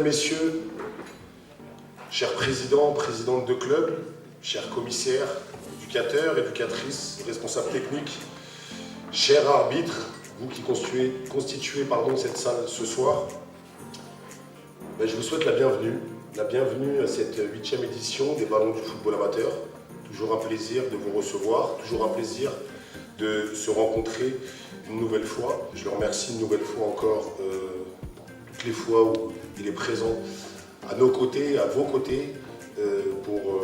messieurs, chers présidents, présidentes de club, chers commissaires, éducateurs, éducatrices, responsables techniques, chers arbitres, vous qui constituez cette salle ce soir, je vous souhaite la bienvenue à cette 8e édition des Ballons du football amateur. Toujours un plaisir de vous recevoir, toujours un plaisir de se rencontrer une nouvelle fois. Je le remercie une nouvelle fois encore toutes les fois où il est présent à nos côtés, à vos côtés, pour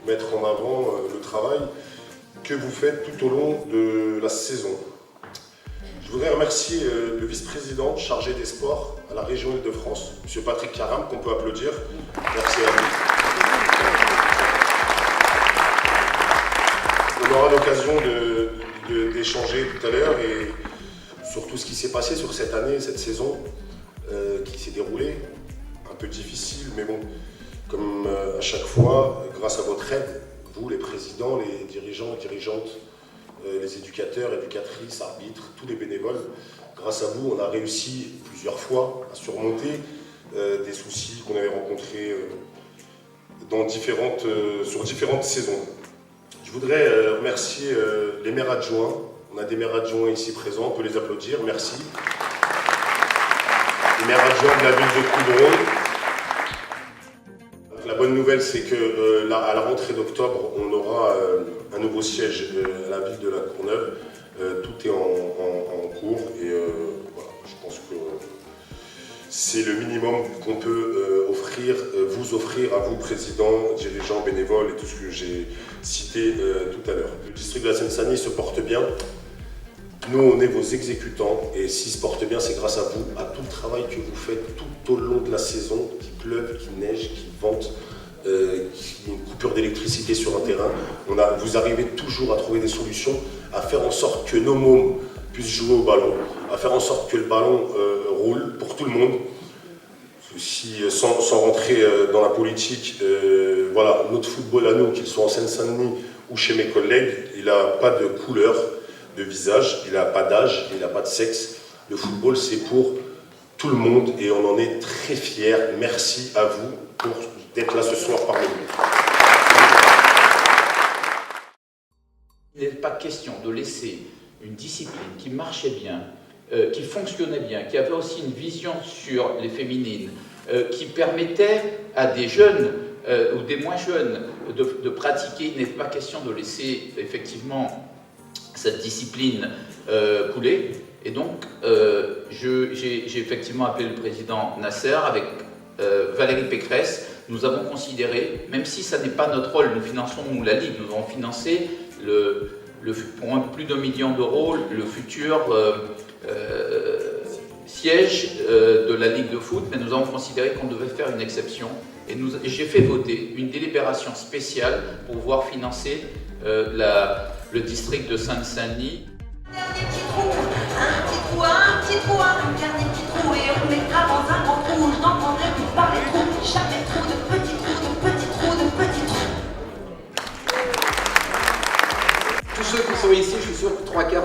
mettre en avant le travail que vous faites tout au long de la saison. Je voudrais remercier le vice-président chargé des sports à la région Île-de-France, M. Patrick Caram, qu'on peut applaudir. Merci à lui. On aura l'occasion d'échanger tout à l'heure et sur tout ce qui s'est passé sur cette année, cette saison qui s'est déroulée, un peu difficile, mais bon, comme à chaque fois, grâce à votre aide, vous, les présidents, les dirigeants, dirigeantes, les éducateurs, éducatrices, arbitres, tous les bénévoles, grâce à vous, on a réussi plusieurs fois à surmonter des soucis qu'on avait rencontrés sur différentes saisons. Je voudrais remercier les maires adjoints. On a des maires adjoints ici présents, on peut les applaudir, merci. Les maires adjoints de la ville de Coudron. La bonne nouvelle, c'est qu'à la rentrée d'octobre, on aura un nouveau siège à la ville de La Courneuve. Tout est en cours et voilà, je pense que c'est le minimum qu'on peut vous offrir à vous, présidents, dirigeants, bénévoles et tout ce que j'ai cité tout à l'heure. Le district de la Seine-Saint-Denis se porte bien. Nous, on est vos exécutants et s'il se porte bien, c'est grâce à vous, à tout le travail que vous faites tout au long de la saison, qu'il pleuve, qu'il neige, qu'il vente, qu'il y ait une coupure d'électricité sur un terrain. Vous arrivez toujours à trouver des solutions, à faire en sorte que nos mômes puissent jouer au ballon, à faire en sorte que le ballon roule pour tout le monde. Sans rentrer dans la politique, voilà, notre football à nous, qu'il soit en Seine-Saint-Denis ou chez mes collègues, il n'a pas de couleur de visage, il n'a pas d'âge, il n'a pas de sexe. Le football, c'est pour tout le monde et on en est très fiers. Merci à vous d'être là ce soir parmi nous. Il n'est pas question de laisser une discipline qui marchait bien, qui fonctionnait bien, qui avait aussi une vision sur les féminines, qui permettait à des jeunes ou des moins jeunes de pratiquer. Il n'est pas question de laisser effectivement cette discipline couler. Et donc, j'ai effectivement appelé le président Nasser avec Valérie Pécresse. Nous avons considéré, même si ça n'est pas notre rôle, nous finançons nous la Ligue, nous avons financé pour plus d'1 million d'euros le futur siège de la Ligue de foot, mais nous avons considéré qu'on devait faire une exception. Et j'ai fait voter une délibération spéciale pour pouvoir financer le district de Seine-Saint-Denis. Dernier petit trou, un petit trou, un petit trou, un dernier petit trou, et on mettra dans un grand trou. Je n'entendrai plus parler trou, jamais trop de petits trous, de petits trous, de petits trous. Tous ceux qui sont ici, je suis sûr que 3/4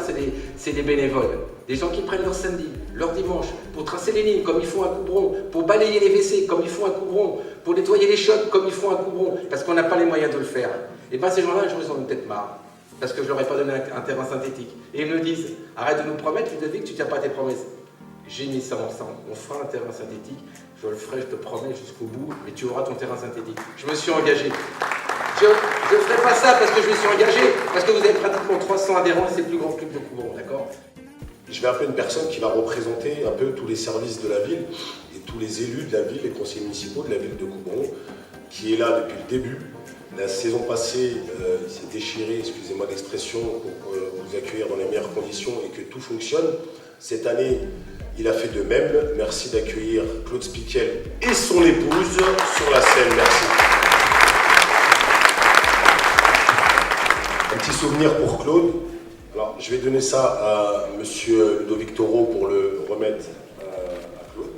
c'est des bénévoles. Des gens qui prennent leur samedi, leur dimanche, pour tracer les lignes comme ils font à Coubron, pour balayer les WC comme ils font à Coubron, pour nettoyer les chiottes comme ils font à Coubron, parce qu'on n'a pas les moyens de le faire. Et bien ces gens-là, un jour, ils en ont peut-être marre, parce que je leur ai pas donné un terrain synthétique. Et ils me disent, arrête de nous promettre, Ludovic, tu tiens pas tes promesses. J'ai mis ça ensemble, on fera un terrain synthétique, je le ferai, je te promets, jusqu'au bout, mais tu auras ton terrain synthétique. Je me suis engagé. Je ne ferai pas ça parce que je me suis engagé, parce que vous avez pratiquement 300 adhérents et c'est le plus grand club de Coubron, d'accord? Je vais appeler une personne qui va représenter un peu tous les services de la ville et tous les élus de la ville, les conseillers municipaux de la ville de Coubron, qui est là depuis le début. La saison passée, il s'est déchiré, excusez-moi l'expression, pour vous accueillir dans les meilleures conditions et que tout fonctionne. Cette année, il a fait de même. Merci d'accueillir Claude Spiquel et son épouse sur la scène. Merci. Un petit souvenir pour Claude. Alors, je vais donner ça à monsieur Ludovic Toro pour le remettre à Claude.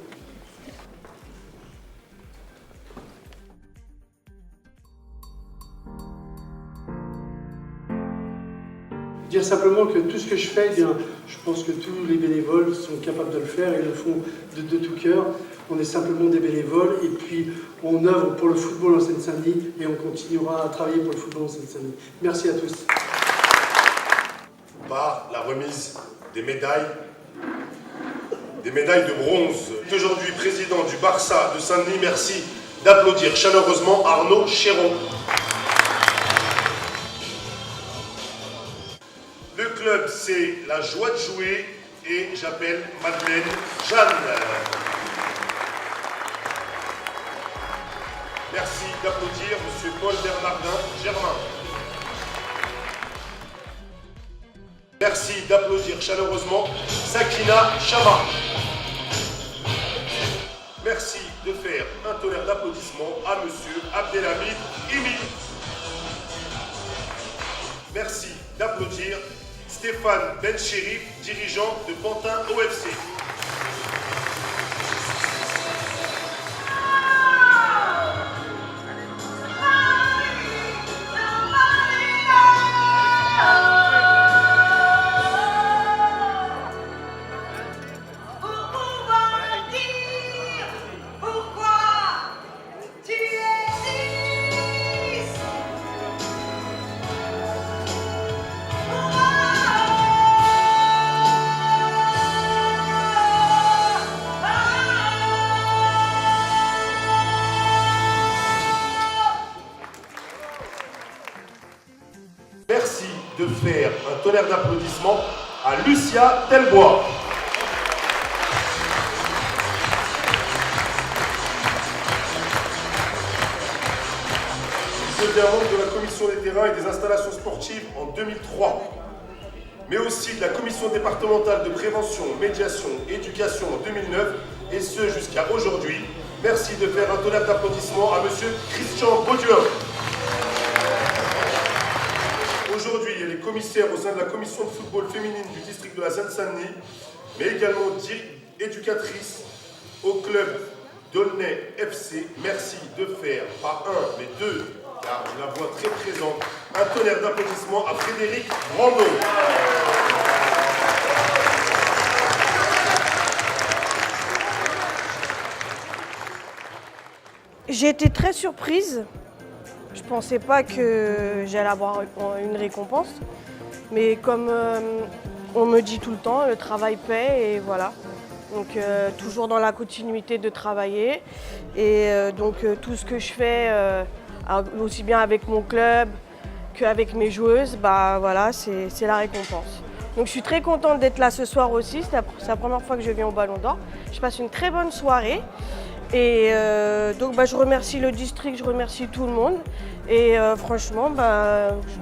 Dire simplement que tout ce que je fais, eh bien, je pense que tous les bénévoles sont capables de le faire et le font de tout cœur. On est simplement des bénévoles et puis on œuvre pour le football en Seine-Saint-Denis et on continuera à travailler pour le football en Seine-Saint-Denis. Merci à tous. Par la remise des médailles de bronze. Aujourd'hui président du Barça de Saint-Denis, merci d'applaudir chaleureusement Arnaud Chéron. Le club, c'est la joie de jouer et j'appelle Madeleine Jeanne. Merci d'applaudir M. Paul Bernardin Germain. Merci d'applaudir chaleureusement Sakina Chama. Merci de faire un tonnerre d'applaudissements à M. Abdelhamid Imi. Merci d'applaudir Stéphane Benchérif, dirigeant de Pantin OFC. Merci de faire un tonnerre d'applaudissements à Lucia Telbois. Il devient membre de la commission des terrains et des installations sportives en 2003, mais aussi de la commission départementale de prévention, médiation, éducation en 2009, et ce jusqu'à aujourd'hui. Merci de faire un tonnerre d'applaudissements à Monsieur Christian Bauduin. Aujourd'hui, elle est commissaire au sein de la commission de football féminine du district de la Seine-Saint-Denis, mais également éducatrice au club d'Aulnay FC. Merci de faire, pas un, mais deux, car je la vois très présente, un tonnerre d'applaudissements à Frédéric Brando. J'ai été très surprise. Je ne pensais pas que j'allais avoir une récompense. Mais comme on me dit tout le temps, le travail paie et voilà. Donc toujours dans la continuité de travailler. Et donc tout ce que je fais, aussi bien avec mon club qu'avec mes joueuses, bah voilà, c'est la récompense. Donc je suis très contente d'être là ce soir aussi. C'est la première fois que je viens au Ballon d'Or. Je passe une très bonne soirée. Et donc je remercie le district, je remercie tout le monde. Et franchement,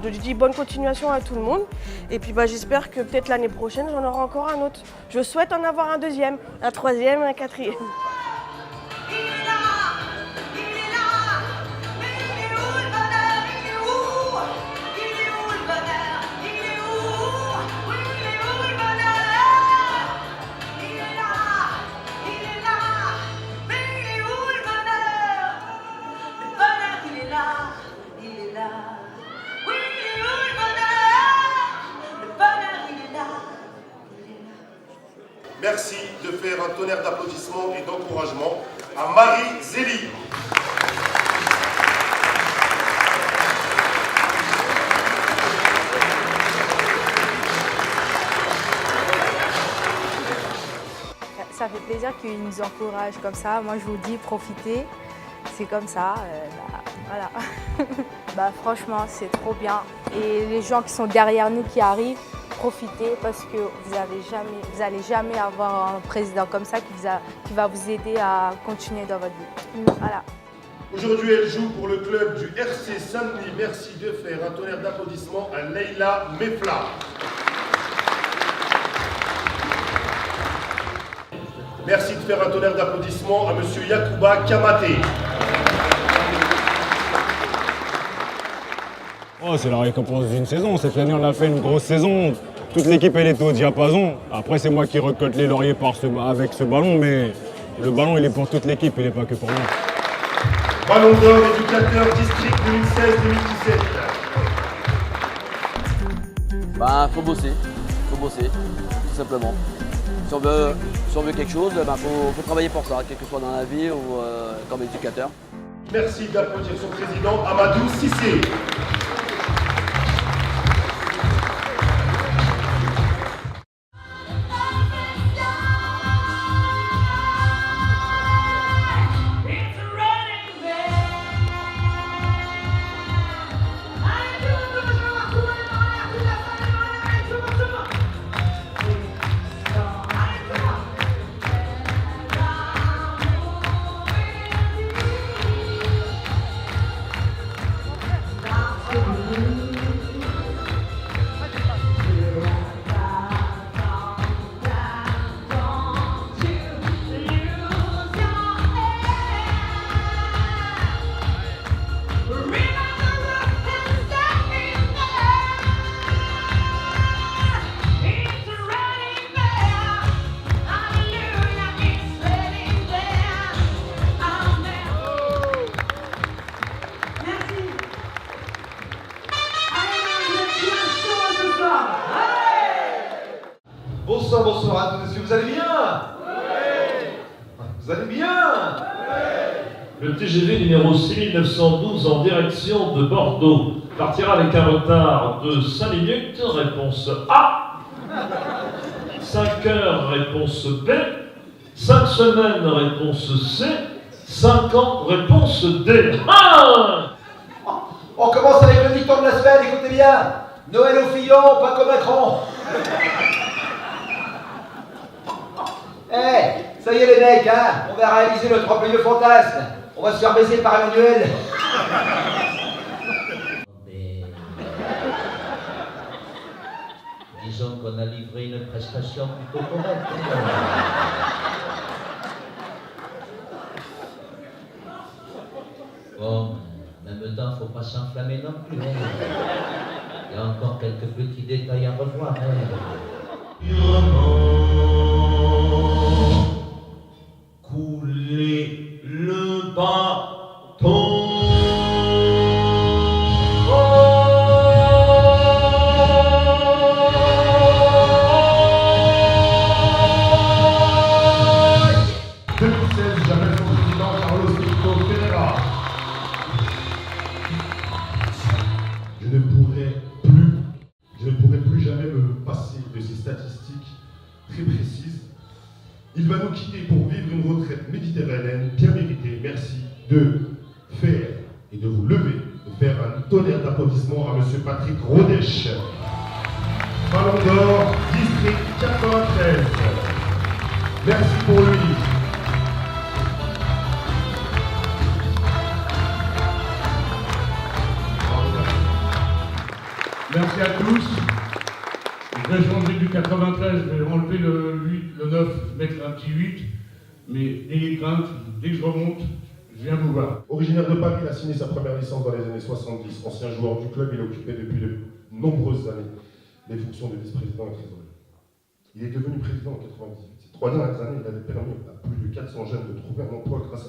je dis bonne continuation à tout le monde. Et puis j'espère que peut-être l'année prochaine, j'en aurai encore un autre. Je souhaite en avoir un deuxième, un troisième, un quatrième. Merci de faire un tonnerre d'applaudissements et d'encouragement à Marie Zélie. Ça fait plaisir qu'ils nous encouragent comme ça. Moi, je vous dis, profitez. C'est comme ça. Voilà. Franchement, c'est trop bien. Et les gens qui sont derrière nous, qui arrivent, profitez parce que vous n'allez jamais avoir un président comme ça qui va vous aider à continuer dans votre vie. Voilà. Aujourd'hui, elle joue pour le club du RC Saint-Denis. Merci de faire un tonnerre d'applaudissements à Leïla Mefla. Merci de faire un tonnerre d'applaudissements à Monsieur Yacouba Kamaté. Oh, c'est la récompense d'une saison. Cette année, on a fait une grosse saison. Toute l'équipe, elle est au diapason. Après, c'est moi qui récolte les lauriers avec ce ballon, mais le ballon, il est pour toute l'équipe, il n'est pas que pour moi. Ballon d'or éducateur district 2016-2017. Ben, faut bosser, tout simplement. Si on veut quelque chose, ben, faut travailler pour ça, quel que soit dans la vie ou comme éducateur. Merci d'applaudir son président, Amadou Cissé. Bonsoir, bonsoir à tous. Est-ce que vous allez bien? Vous allez bien? Le TGV numéro 6912 en direction de Bordeaux partira avec un retard de 5 minutes, réponse A. 5 heures, réponse B. 5 semaines, réponse C. 5 ans, réponse D. Ah! On commence avec le dicton de la semaine, écoutez bien. Noël au Fillon, pas comme Macron. Eh, ça y est les mecs, hein, on va réaliser notre orgueilleux fantasme. On va se faire baiser par Emmanuel. Disons qu'on a livré une prestation plutôt correcte. Bon, en même temps, faut pas s'enflammer non plus. Hein. Il y a encore quelques petits détails à revoir. Couler le bâton. Je ne pourrai plus jamais me passer de ces statistiques très précises. Il va nous quitter pour vivre une retraite méditerranéenne bien méritée. Merci de faire et de vous lever, de faire un tonnerre d'applaudissements à M. Patrick Rodèche. Ballon d'Or, district 93. Merci pour lui. Merci à tous. Je vais changer du 93, je vais enlever le 8, le 9, mettre un petit 8. Mais n'ayez crainte, dès que je remonte, je viens vous voir. Originaire de Paris, il a signé sa première licence dans les années 70. Ancien joueur du club, il a occupé depuis de nombreuses années les fonctions de vice-président et trésorier. Il est devenu président en 98. Ces 3 dernières années, il avait permis à plus de 400 jeunes de trouver un emploi grâce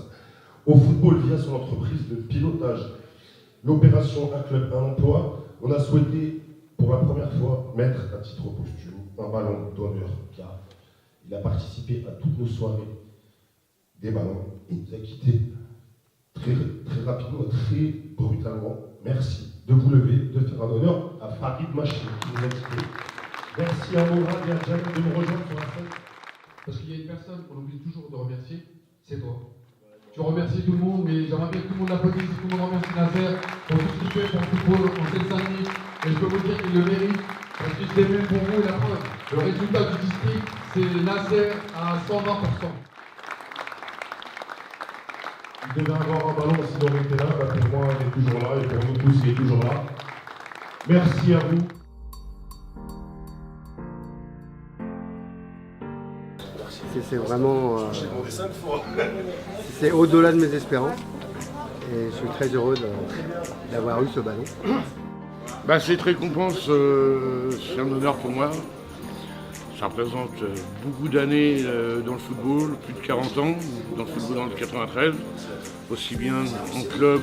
au football via son entreprise de pilotage. L'opération Un club, un emploi, on a souhaité pour la première fois mettre à titre posthume un ballon d'honneur, car il a participé à toutes nos soirées des ballons et il nous a quittés très rapidement, très brutalement. Merci de vous lever, de faire un honneur à Farid Machi qui nous a quittés. Merci à Mourad et à Janet de nous rejoindre sur la scène. Parce qu'il y a une personne qu'on oublie toujours de remercier, c'est toi. Tu remercies tout le monde, mais j'aimerais bien que tout le monde l'applaudisse, tout le monde remercie Nasser pour tout ce qu'il fait pour le football en Seine-Saint-Denis. Et je peux vous dire qu'il le mérite, parce qu'il s'est venu pour vous et la preuve. Le résultat du district, c'est Nasser à 120%. Il devait avoir un ballon s'il aurait été là, pour moi il est toujours là et pour nous tous il est toujours là. Merci à vous. C'est vraiment... c'est au-delà de mes espérances. Et je suis très heureux d'avoir eu ce ballon. Cette récompense, c'est un honneur pour moi. Ça représente beaucoup d'années dans le football, plus de 40 ans dans le football dans le 93, aussi bien en club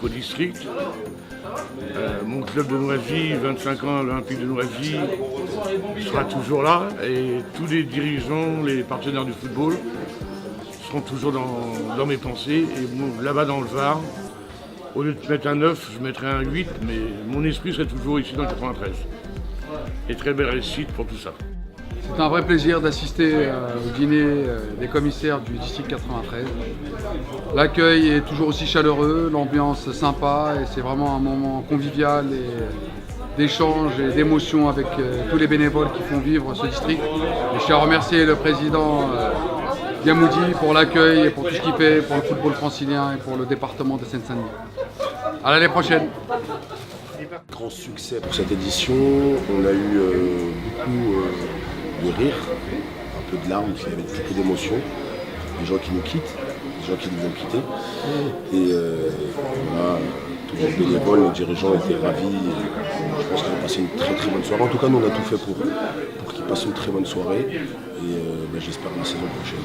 qu'au district. Mon club de Noisy, 25 ans à l'Olympique de Noisy, sera toujours là et tous les dirigeants, les partenaires du football seront toujours dans mes pensées. Et bon, là-bas dans le Var, au lieu de mettre un 9, je mettrai un 8, mais mon esprit serait toujours ici dans le 93. Et très belle réussite pour tout ça. C'est un vrai plaisir d'assister au dîner des commissaires du district 93. L'accueil est toujours aussi chaleureux, l'ambiance sympa et c'est vraiment un moment convivial et d'échange et d'émotion avec tous les bénévoles qui font vivre ce district. Et je tiens à remercier le président Gamoudi pour l'accueil et pour tout ce qu'il fait pour le football francilien et pour le département de Seine-Saint-Denis. À l'année prochaine. Grand succès pour cette édition. On a eu beaucoup de rire, un peu de larmes, il y avait beaucoup d'émotions, des gens qui nous quittent, des gens qui nous ont quittés. Et voilà, tous les bénévoles, les dirigeants étaient ravis. Je pense qu'ils ont passé une très très bonne soirée. En tout cas, nous on a tout fait pour qu'ils passent une très bonne soirée. Et j'espère la saison prochaine.